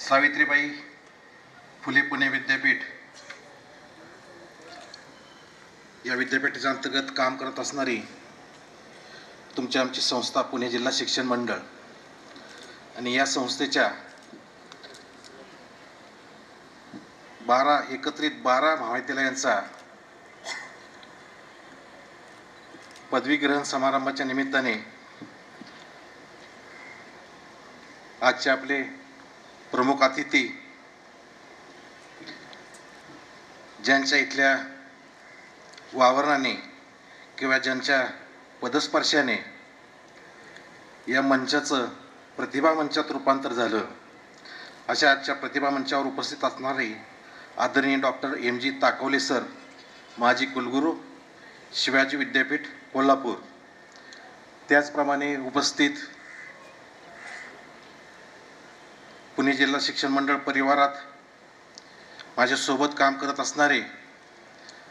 सावित्रीबाई फुले पुणे विद्यापीठ या विद्यापीठाच्या अंतर्गत काम करत असणारी तुमची आमची संस्था पुणे जिल्हा शिक्षण मंडळ आणि या संस्थेच्या एकत्रित 12 महाविद्यालयांचा पदवीग्रहण समारंभाच्या निमित्ताने आजचे आपले प्रमुख अतिथी ज्यांच्या इथल्या वावरणाने किंवा ज्यांच्या पदस्पर्शाने या मंचाचं प्रतिभा मंचात रूपांतर झालं अशा आजच्या प्रतिभा मंचावर उपस्थित असणारे आदरणीय डॉक्टर M.G. ताकवले सर, माजी कुलगुरू, शिवाजी विद्यापीठ कोल्हापूर, त्याचप्रमाणे उपस्थित पुणे जिल्हा शिक्षण मंडळ परिवारात माझ्यासोबत काम करत असणारे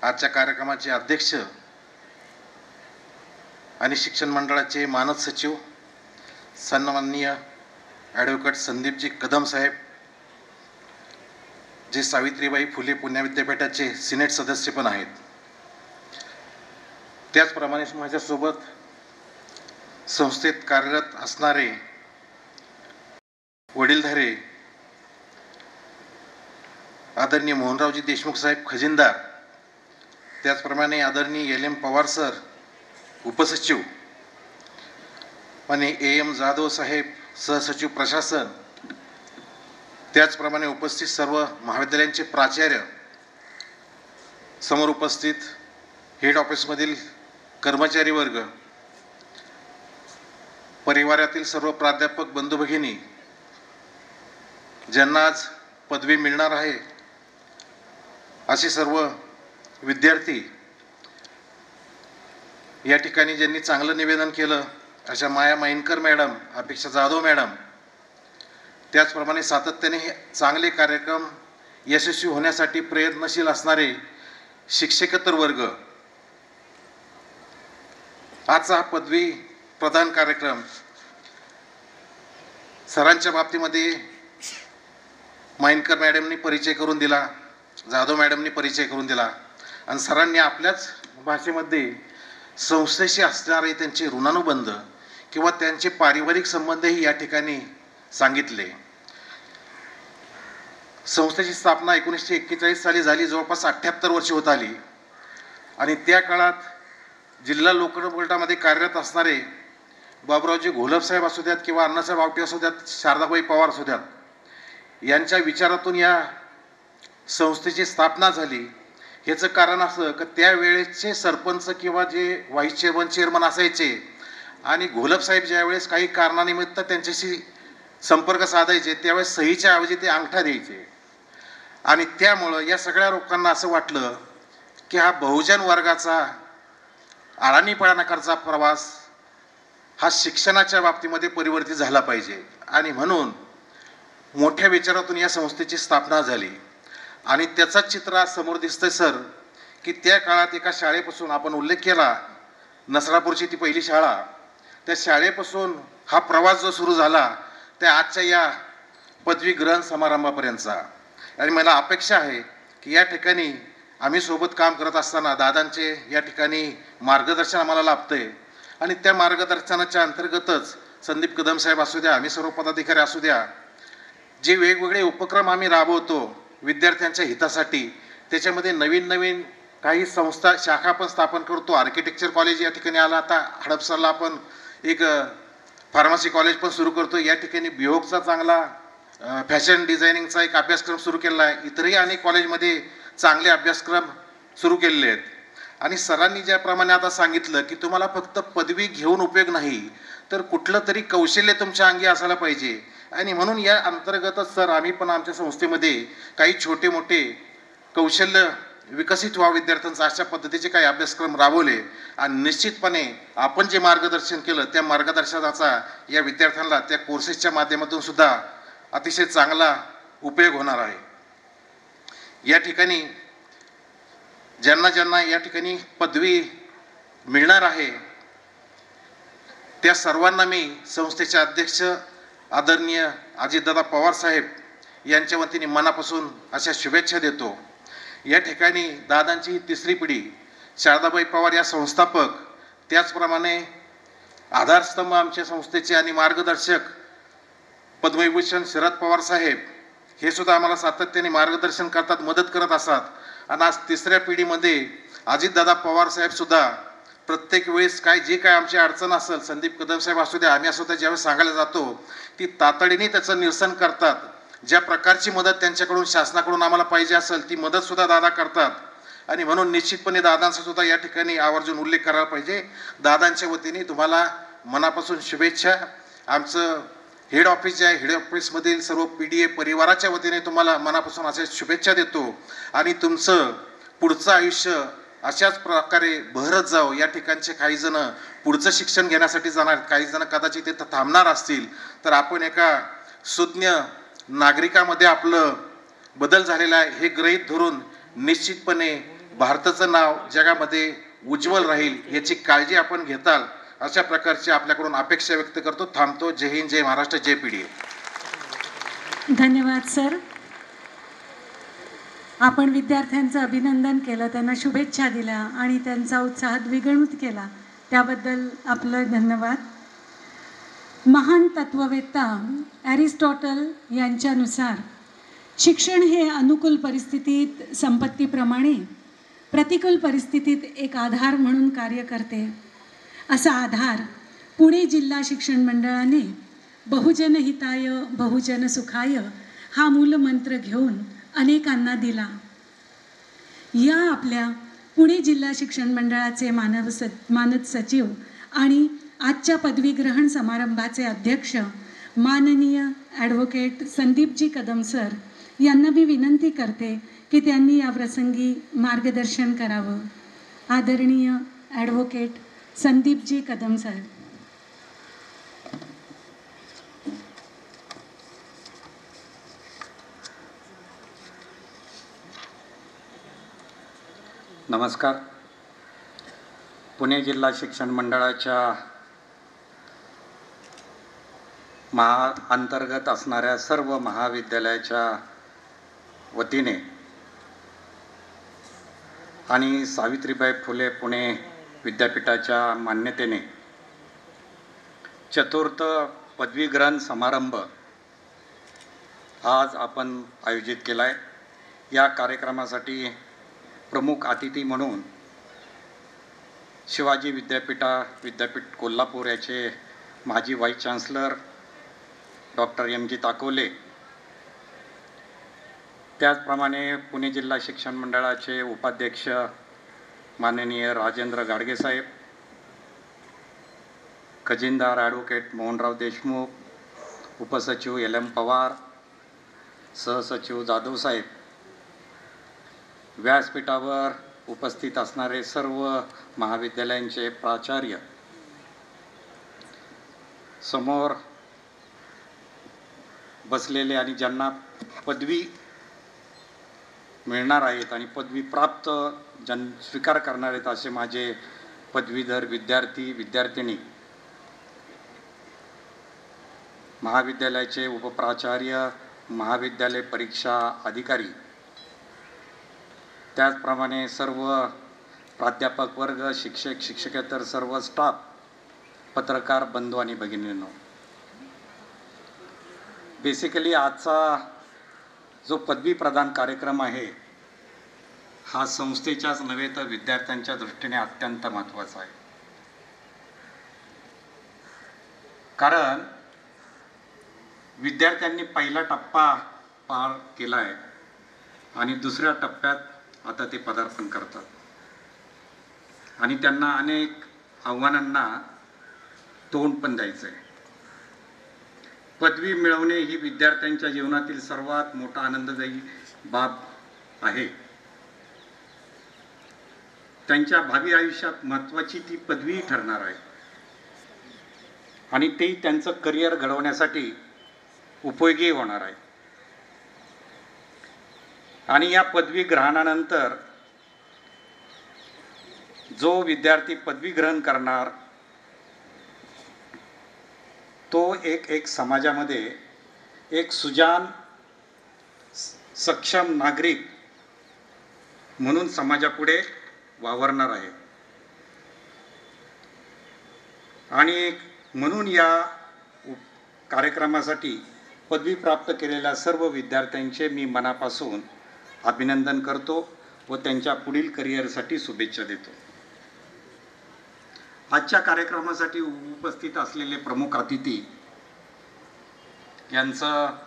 आजच्या कार्यक्रमाचे अध्यक्ष आणि शिक्षण मंडळाचे मानद सचिव सन्माननीय ॲडव्होकेट संदीपजी कदम साहेब, जे सावित्रीबाई फुले पुणे विद्यापीठाचे सिनेट सदस्य पण आहेत, त्याचप्रमाणे माझ्यासोबत संस्थेत कार्यरत असणारे वडीलधारे आदरणीय मोहनरावजी देशमुख साहेब खजिनदार, त्याचप्रमाणे आदरणीय L.M. पवार सर उपसचिव आणि A.M. जाधव साहेब सहसचिव प्रशासन, त्याचप्रमाणे उपस्थित सर्व महाविद्यालयांचे प्राचार्य, समोर उपस्थित हेड ऑफिसमधील कर्मचारी वर्ग, परिवारातील सर्व प्राध्यापक बंधू भगिनी ज्यांना आज पदवी मिळणार आहे, असे सर्व विद्यार्थी, या ठिकाणी ज्यांनी चांगलं निवेदन केलं अशा माया माईनकर मॅडम, अपेक्षा जाधव मॅडम, त्याचप्रमाणे सातत्याने हे चांगले कार्यक्रम यशस्वी होण्यासाठी प्रयत्नशील असणारे शिक्षकेतर वर्ग, आजचा हा पदवी प्रदान कार्यक्रम सरांच्या बाबतीमध्ये माईनकर मॅडमनी परिचय करून दिला, जाधव मॅडमनी परिचय करून दिला आणि सरांनी आपल्याच भाषेमध्ये संस्थेशी असणारे त्यांचे ऋणानुबंध किंवा त्यांचे पारिवारिक संबंधही या ठिकाणी सांगितले. संस्थेची स्थापना 1941 साली झाली, जवळपास 78 वर्षे होत आली आणि त्या काळात जिल्हा लोकसभेमध्ये कार्यरत असणारे बाबुरावजी घोलपसाहेब असू द्यात किंवा अण्णासाहेब आवटे असू द्यात, शारदाबाई पवार असू द्यात, यांच्या विचारातून या संस्थेची स्थापना झाली. ह्याचं कारण असं की त्यावेळेसचे सरपंच किंवा जे व्हाईस चेअरमन असायचे आणि घोलपसाहेब ज्यावेळेस काही कारणानिमित्त त्यांच्याशी संपर्क साधायचे त्यावेळेस सहीच्या ऐवजी ते अंगठा द्यायचे आणि त्यामुळं या सगळ्या लोकांना असं वाटलं की हा बहुजन वर्गाचा अडाणीपणाकडचा प्रवास हा शिक्षणाच्या बाबतीमध्ये परिवर्तित झाला पाहिजे आणि म्हणून मोठ्या विचारातून या संस्थेची स्थापना झाली आणि त्याचाच चित्र आज समोर दिसतंय सर, की त्या काळात एका शाळेपासून आपण उल्लेख केला, नसरापूरची ती पहिली शाळा, त्या शाळेपासून हा प्रवास जो सुरू झाला त्या आजच्या या पदवी ग्रहण समारंभापर्यंतचा. आणि मला अपेक्षा आहे की या ठिकाणी आम्ही सोबत काम करत असताना दादांचे या ठिकाणी मार्गदर्शन आम्हाला लाभतंय आणि त्या मार्गदर्शनाच्या अंतर्गतच संदीप कदम साहेब असू द्या, आम्ही सर्व पदाधिकारी असू द्या, जे वेगवेगळे उपक्रम आम्ही राबवतो विद्यार्थ्यांच्या हितासाठी, त्याच्यामध्ये नवीन नवीन काही संस्था शाखा पण स्थापन करतो. आर्किटेक्चर कॉलेज या ठिकाणी आला, आता हडपसरला आपण एक फार्मसी कॉलेज पण सुरू करतो, या ठिकाणी बिहोकचा चांगला फॅशन डिझायनिंगचा एक अभ्यासक्रम सुरू केला आहे, इतरही अनेक कॉलेजमध्ये चांगले अभ्यासक्रम सुरू केलेले आहेत. आणि सरांनी ज्याप्रमाणे आता सांगितलं की तुम्हाला फक्त पदवी घेऊन उपयोग नाही तर कुठलं तरी कौशल्य तुमच्या अंगी असायला पाहिजे आणि म्हणून या अंतर्गतच सर आम्ही पण आमच्या संस्थेमध्ये काही छोटे मोठे कौशल्य विकसित व्हावं विद्यार्थ्यांचा अशा पद्धतीचे काही अभ्यासक्रम राबवले आणि निश्चितपणे आपण जे मार्गदर्शन केलं त्या मार्गदर्शनाचा या विद्यार्थ्यांना त्या कोर्सेसच्या माध्यमातून सुद्धा अतिशय चांगला उपयोग होणार आहे. या ठिकाणी ज्यांना ज्यांना या ठिकाणी पदवी मिळणार आहे त्या सर्वांना मी संस्थेचे अध्यक्ष आदरणीय अजितदादा पवार साहेब यांच्या वतीने मनापासून अशा शुभेच्छा देतो. या ठिकाणी दादांची ही तिसरी पिढी, शारदाबाई पवार या संस्थापक, त्याचप्रमाणे आधारस्तंभ आमच्या संस्थेचे आणि मार्गदर्शक पद्मविभूषण शरद पवार साहेब, हे सुद्धा आम्हाला सातत्याने मार्गदर्शन करतात, मदत करत असतात. आणि आज तिसऱ्या पिढीमध्ये अजितदादा पवार साहेब सुद्धा प्रत्येक वेळेस जे काय आमची अडचण असेल, संदीप कदम साहेब असू द्या, आम्ही असू द्या, ज्यावेळेस सांगायला जातो ती तातडीने त्याचं निरसन करतात. ज्या प्रकारची मदत त्यांच्याकडून शासनाकडून आम्हाला पाहिजे असेल ती मदत सुद्धा दादा करतात. आणि म्हणून निश्चितपणे दादांचा सुद्धा या ठिकाणी आवर्जून उल्लेख करायला पाहिजे. दादांच्या वतीने तुम्हाला मनापासून शुभेच्छा. आमचं हेड ऑफिस जे आहे, हेड ऑफिसमधील सर्व PDA परिवाराच्या वतीने तुम्हाला मनापासून अशा शुभेच्छा देतो. आणि तुमचं पुढचं आयुष्य अशाच प्रकारे बहरत जावं. या ठिकाणचे काही जण पुढचं शिक्षण घेण्यासाठी जाणार, काही जण कदाचित तिथं थांबणार असतील, तर आपण एका सुज्ञ नागरिकामध्ये आपलं बदल झालेला आहे हे गृहीत धरून निश्चितपणे भारताचं नाव जगामध्ये उज्ज्वल राहील याची काळजी आपण घेताल, अशा प्रकारची आपल्याकडून अपेक्षा व्यक्त करतो. थांबतो. जय हिंद, जय महाराष्ट्र, जय PDA. धन्यवाद सर. आपण विद्यार्थ्यांचं अभिनंदन केलं, त्यांना शुभेच्छा दिल्या आणि त्यांचा उत्साह द्विगुणित केला, त्याबद्दल आपलं धन्यवाद. महान तत्ववेत्ता ॲरिस्टॉटल यांच्यानुसार शिक्षण हे अनुकूल परिस्थितीत संपत्तीप्रमाणे प्रतिकूल परिस्थितीत एक आधार म्हणून कार्य करते. असा आधार पुणे जिल्हा शिक्षण मंडळाने बहुजन हिताय बहुजन सुखाय हा मूलमंत्र घेऊन अनेकांना दिला. या आपल्या पुणे जिल्हा शिक्षण मंडळाचे मानद सचिव आणि आजच्या पदवीग्रहण समारंभाचे अध्यक्ष माननीय ॲडव्होकेट संदीपजी कदम सर यांना मी विनंती करते की त्यांनी या प्रसंगी मार्गदर्शन करावं. आदरणीय ॲडव्होकेट संदीपजी कदम सर. नमस्कार. पुणे जिल्हा शिक्षण मंडळाच्या अंतर्गत असणाऱ्या सर्व महाविद्यालयाच्या वतीने आणि सावित्रीबाई फुले पुणे विद्यापीठाच्या मान्यतेने चतुर्थ पदवीग्रहण समारंभ आज आपण आयोजित केला आहे. या कार्यक्रमासाठी प्रमुख अतिथी म्हणून शिवाजी विद्यापीठ कोल्हापूर याचे माजी vice chancellor doctor MG Takole, त्याचप्रमाणे पुणे जिल्हा शिक्षण मंडळाचे उपाध्यक्ष माननीय राजेंद्र गाडगे साहेब, खजिनदार ॲडव्होकेट मोहनराव देशमुख, उपसचिव LM पवार, सहसचिव जाधव साहेब, व्यासपीठावर उपस्थित असणारे सर्व महाविद्यालयांचे प्राचार्य, समोर बसलेले आणि ज्यांना पदवी मिळणार आहेत आणि पदवी प्राप्त स्वीकार करणार आहेत असे माझे पदवीधर विद्यार्थी-विद्यार्थिनी, महाविद्यालयाचे उपप्राचार्य, महाविद्यालय परीक्षा अधिकारी, त्याचप्रमाणे सर्व प्राध्यापक वर्ग, शिक्षक शिक्षकेतर सर्व स्टाफ, पत्रकार बंधू आणि भगिनींनो, बेसिकली आजचा जो पदवी प्रदान कार्यक्रम आहे हा संस्थेच्याच नव्हे तर विद्यार्थ्यांच्या दृष्टीने अत्यंत महत्त्वाचा आहे. कारण विद्यार्थ्यांनी पहिला टप्पा पार केला आहे आणि दुसऱ्या टप्प्यात आता ते पदार्पण करतात आणि त्यांना अनेक आव्हानांना तोंड पण द्यायचं आहे. पदवी मिळवणे ही विद्यार्थ्यांच्या जीवनातील सर्वात मोठा आनंददायी बाब आहे. त्यांच्या भावी आयुष्यात महत्त्वाची ती पदवी ठरणार आहे आणि ते त्यांचं करिअर घडवण्यासाठी उपयोगी होणार आहे. आणि या पदवी ग्रहणानंतर जो विद्यार्थी पदवी ग्रहण करणार तो एक समाजामध्ये एक सुजाण सक्षम नागरिक म्हणून समाजापुढे वावरणार आहे. आणि म्हणून या कार्यक्रमासाठी पदवी प्राप्त केलेल्या सर्व विद्यार्थ्यांचे मी मनापासून अभिनंदन करतो व त्यांच्या पुढील करिअरसाठी शुभेच्छा देतो. आजच्या कार्यक्रमासाठी उपस्थित असलेले प्रमुख अतिथी यांचं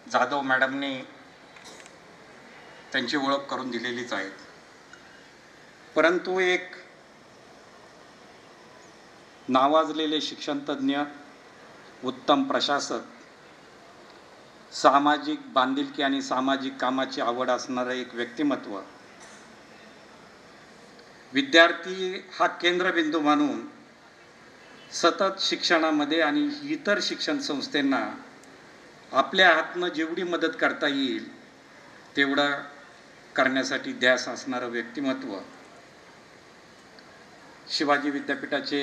जाधव मॅडमने त्यांची ओळख करून दिलेलीच आहे. परंतु एक नावाजलेले शिक्षणतज्ञ, उत्तम प्रशासक, सामाजिक बांधिलकी आणि सामाजिक कामाची आवड असणारं एक व्यक्तिमत्व, विद्यार्थी हा केंद्रबिंदू मानून सतत शिक्षणामध्ये आणि इतर शिक्षण संस्थांना आपल्या हातनं जेवढी मदत करता येईल तेवढं करण्यासाठी ध्यास असणारं व्यक्तिमत्व, शिवाजी विद्यापीठाचे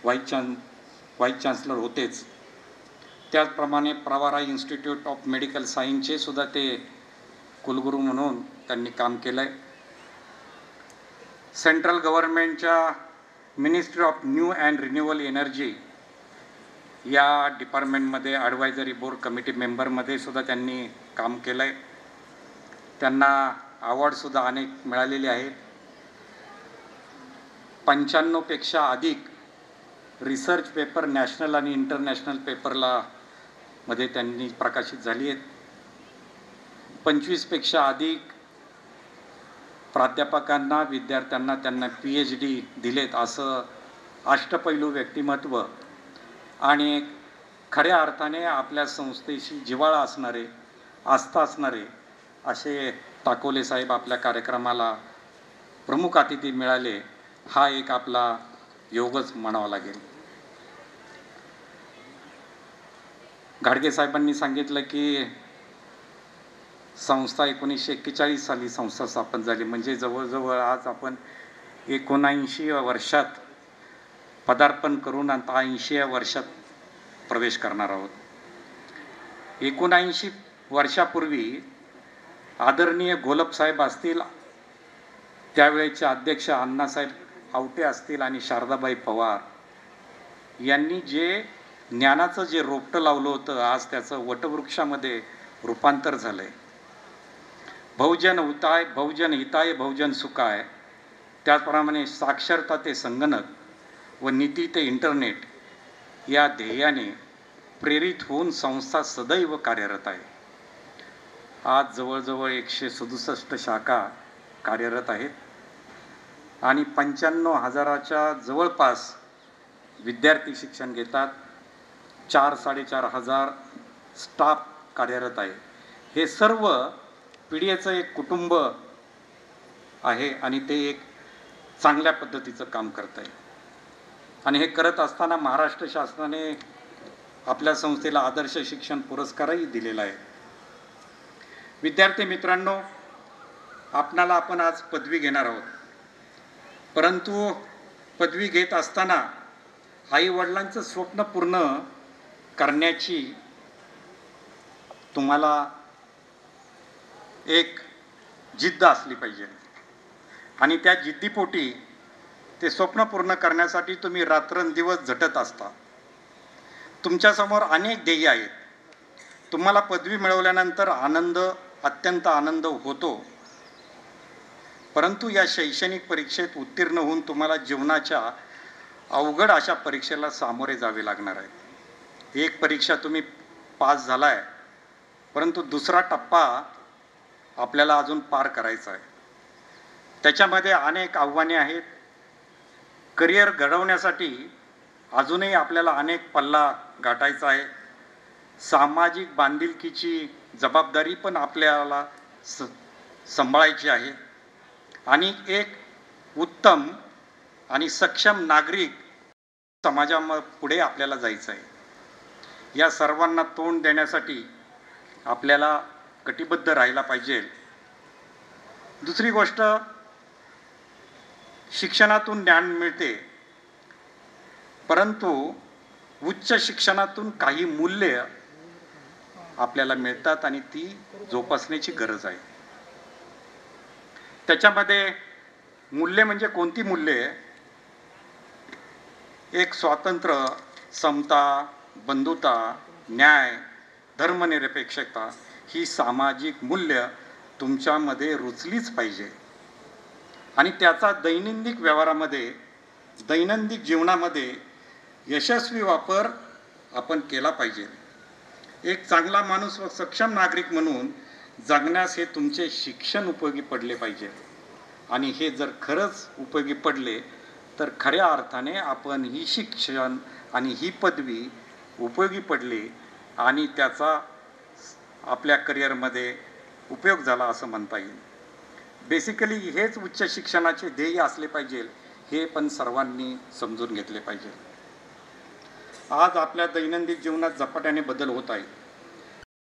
व्हाईस चान्सलर होतेच, त्याचप्रमाणे प्रवारा इन्स्टिट्यूट ऑफ मेडिकल सायन्सचे सुद्धा ते कुलगुरू म्हणून त्यांनी काम केलं आहे. सेंट्रल गव्हर्नमेंटच्या ministry of new and renewable energy या डिपार्टमेंटमध्ये ॲडवायझरी बोर्ड कमिटी मेंबरमध्ये सुद्धा त्यांनी काम केलं आहे. त्यांना अवॉर्डसुद्धा अनेक मिळालेले आहेत. 95पेक्षा अधिक रिसर्च पेपर नॅशनल आणि इंटरनॅशनल पेपरला मध्ये त्यांनी प्रकाशित झाली आहेत. 25पेक्षा अधिक प्राध्यापकांना, विद्यार्थ्यांना त्यांना PhD दिलेत. असं अष्टपैलू व्यक्तिमत्व आणि खऱ्या अर्थाने आपल्या संस्थेशी जिव्हाळा असणारे, आस्था असणारे असे ताकोले साहेब आपल्या कार्यक्रमाला प्रमुख अतिथी मिळाले. हा एक आपला योगच म्हणावा लागेल. घाडगे साहेबांनी सांगितलं की संस्था 1941 साली संस्था स्थापन झाली, म्हणजे जवळजवळ आज आपण 79 वर्षात पदार्पण करून आता 80 वर्षात प्रवेश करणार आहोत. 79 वर्षापूर्वी आदरणीय घोलपसाहेब असतील, त्यावेळेचे अध्यक्ष अण्णासाहेब आवटे असतील आणि शारदाबाई पवार यांनी जे ज्ञानाचं जे रोपटं लावलं होतं, आज त्याचं वटवृक्षामध्ये रूपांतर झालं आहे. बहुजन हिताय बहुजन सुखाय, त्याचप्रमाणे साक्षरता ते संगणक व नीती ते इंटरनेट या ध्येयाने प्रेरित होऊन संस्था सदैव कार्यरत आहे. आज जवळजवळ 167 शाखा कार्यरत आहेत आणि 95,000च्या जवळपास विद्यार्थी शिक्षण घेतात. 4-4.5 स्टाफ कार्यरत आहे. हे सर्व पिढीचं एक कुटुंब आहे आणि ते एक चांगल्या पद्धतीचं काम करत आहे. आणि हे करत असताना महाराष्ट्र शासनाने आपल्या संस्थेला आदर्श शिक्षण पुरस्कारही दिलेला आहे. विद्यार्थी मित्रांनो, आपण आज पदवी घेणार आहोत, परंतु पदवी घेत असताना आईवडिलांचं स्वप्न पूर्ण करण्याची तुम्हाला एक जिद्द असली पाहिजे आणि त्या जिद्दीपोटी ते स्वप्न पूर्ण करण्यासाठी तुम्ही रात्रंदिवस झटत असता. तुमच्यासमोर अनेक ध्येय आहेत. तुम्हाला पदवी मिळवल्यानंतर अत्यंत आनंद होतो, परंतु या शैक्षणिक परीक्षेत उत्तीर्ण होऊन तुम्हाला जीवनाच्या अवघड अशा परीक्षेला सामोरे जावे लागणार आहे. एक परीक्षा तुम्ही पास झालाय, परंतु दुसरा टप्पा आपल्याला अजून पार करायचा आहे. त्याच्यामध्ये अनेक आव्हाने आहेत. करिअर घडवण्यासाठी अजूनही आपल्याला अनेक पल्ला गाठायचा आहे. सामाजिक बांधिलकीची जबाबदारी पण आपल्याला सांभाळायची आहे आणि एक उत्तम आणि सक्षम नागरिक समाजापुढे आपल्याला जायचं आहे. या सर्वांना तोंड देण्यासाठी आपल्याला कटिबद्ध राहायला पाहिजे. दुसरी गोष्ट, शिक्षणातून ज्ञान मिळते, परंतु उच्च शिक्षणातून काही मूल्य आपल्याला मिळतात आणि ती जोपासण्याची गरज आहे. त्याच्यामध्ये मूल्य म्हणजे कोणती मूल्ये? एक स्वातंत्र्य, समता, बंधुता, न्याय, धर्मनिरपेक्षता ही सामाजिक मूल्य तुमच्यामध्ये रुजलीच पाहिजे आणि त्याचा दैनंदिन व्यवहारामध्ये, दैनंदिन जीवनामध्ये यशस्वी वापर आपण केला पाहिजे. एक चांगला माणूस व सक्षम नागरिक म्हणून जगण्यास हे तुमचे शिक्षण उपयोगी पडले पाहिजे आणि हे जर खरंच उपयोगी पडले तर खऱ्या अर्थाने आपण ही शिक्षण आणि ही पदवी उपयोगी पडली आणि त्याचा आपल्या करिअरमध्ये उपयोग झाला असं म्हणता येईल. बेसिकली हेच उच्च शिक्षणाचे ध्येय असले पाहिजे, हे पण सर्वांनी समजून घेतले पाहिजे. आज आपल्या दैनंदिन जीवनात झपाट्याने बदल होत आहे.